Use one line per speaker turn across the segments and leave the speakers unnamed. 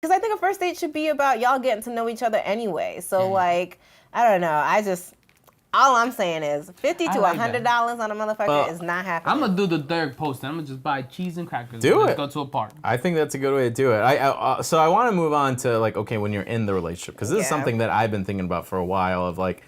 because I think a first date should be about y'all getting to know each other anyway. So like, I don't know. All I'm saying is $50 to $100 on a motherfucker is not happening.
I'm gonna do the third post. And I'm gonna just buy cheese and crackers.
Let's
go to a park.
I think that's a good way to do it. So I want to move on to like, okay, when you're in the relationship, because this is something that I've been thinking about for a while. Of like,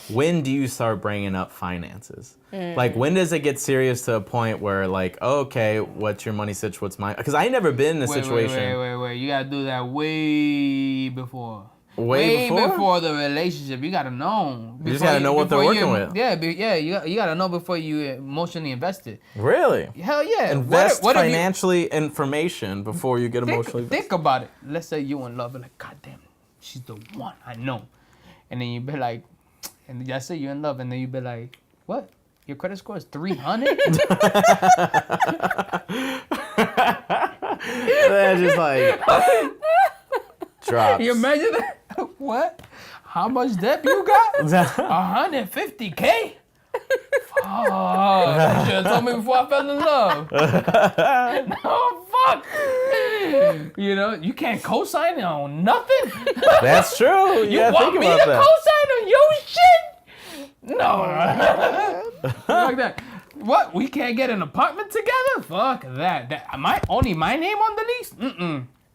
when do you start bringing up finances? Like, when does it get serious to a point where like, okay, what's your money situation? What's mine? Because I ain't never been in a situation.
Wait. You gotta do that way before.
Way
before the relationship, you gotta know.
You just gotta know what they're working with.
Yeah, you gotta know before you emotionally invest it.
Really?
Hell yeah.
Invest financially information before you get emotionally invested.
Think about it. Let's say you in love, and like, God damn, she's the one, I know. And then you be like, and I say you're in love, and then you be like, what? Your credit score is 300?
They're just like drops.
You imagine that? What? How much debt you got? 150K? Oh, you should have told me before I fell in love. No, fuck. You know, you can't co-sign on nothing.
That's true.
You want me to co-sign on your shit? No. Like that. What? We can't get an apartment together? Fuck that. Only my name on the lease?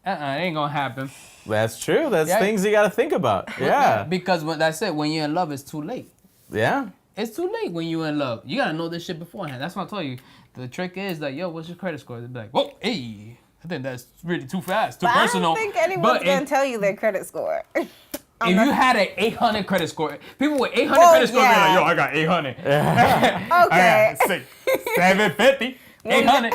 It ain't gonna happen.
That's true. That's things you gotta think about. Yeah.
Because that's it. When you're in love, it's too late.
Yeah.
It's too late when you're in love. You gotta know this shit beforehand. That's what I told you. The trick is like, yo, what's your credit score? They'd be like, whoa, hey, I think that's really too fast, too personal.
I don't think anyone's gonna tell you their credit score.
If you had an 800 credit score, people with 800 credit score be like, yo, I got 800.
Okay.
750. 800.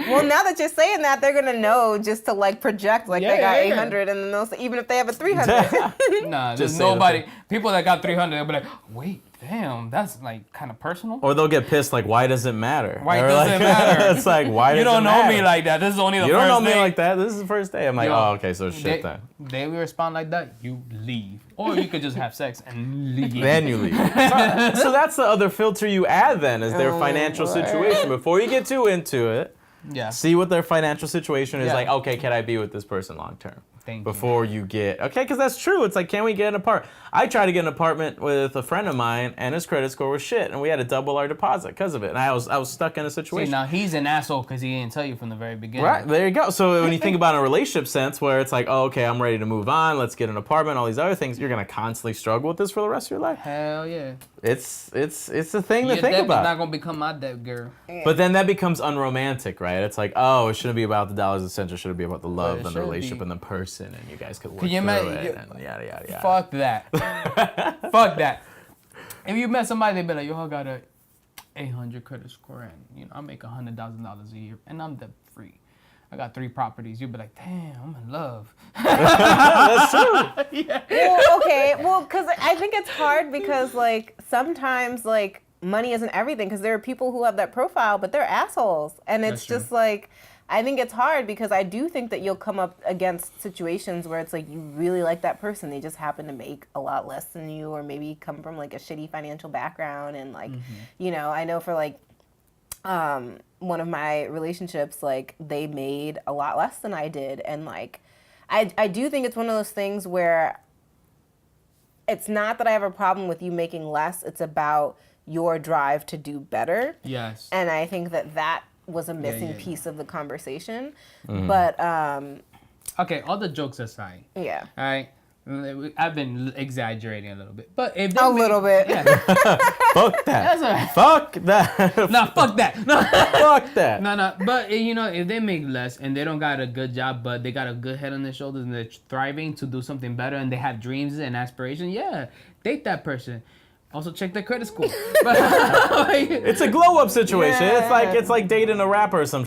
Well, now that you're saying that, they're gonna know just to like project like they got 800, and then they'll say, even if they have a 300.
Nah, just nobody. People that got 300, they'll be like, wait, damn, that's like kind of personal.
Or they'll get pissed like, why does it matter?
Why does it matter?
It's like, why does it matter?
You don't know me like that. This is only the first day.
You don't know me like that. This is the first day. I'm like, oh, okay, so shit then.
They will respond like that, you leave. Or you could just have sex and leave.
Then you leave. So that's the other filter you add then, is their financial situation. Before you get too into it, see what their financial situation is like, okay, can I be with this person long term? Before you get, because that's true. It's like, can we get an apartment? I tried to get an apartment with a friend of mine, and his credit score was shit, and we had to double our deposit because of it. And I was stuck in a situation.
See, now he's an asshole because he didn't tell you from the very beginning.
Right, there you go. So when you think about a relationship sense, where it's like, oh, okay, I'm ready to move on, let's get an apartment, all these other things, you're gonna constantly struggle with this for the rest of your life.
Hell yeah.
It's a thing to think about.
Your debt is not gonna become my debt, girl.
But then that becomes unromantic, right? It's like, oh, it shouldn't be about the dollars and cents. It should be about the love and the relationship and the person, and you guys could work through it, and yada, yada, yada.
Fuck that. Fuck that. If you met somebody, they'd be like, yo, I got a 800 credit score, and I make $100,000 a year, and I'm debt free. I got 3 properties. You'd be like, damn, I'm in love.
That's true.
Well, okay. Well, because I think it's hard because, like, sometimes, like, money isn't everything because there are people who have that profile, but they're assholes. And it's just, like, I think it's hard because I do think that you'll come up against situations where it's, like, you really like that person. They just happen to make a lot less than you or maybe come from, like, a shitty financial background. And, like, you know, I know for, like, one of my relationships, like, they made a lot less than I did. And, like, I do think it's one of those things where it's not that I have a problem with you making less. It's about your drive to do better.
Yes.
And I think that was a missing piece of the conversation. But,
okay, all the jokes aside.
Yeah.
All right. I've been exaggerating a little bit, but if
a little bit.
Fuck that. Fuck that.
No, fuck that. No,
fuck that.
No. But you know, if they make less and they don't got a good job, but they got a good head on their shoulders and they're thriving to do something better and they have dreams and aspirations, date that person. Also check their credit score. But,
it's a glow up situation. It's like dating a rapper or something.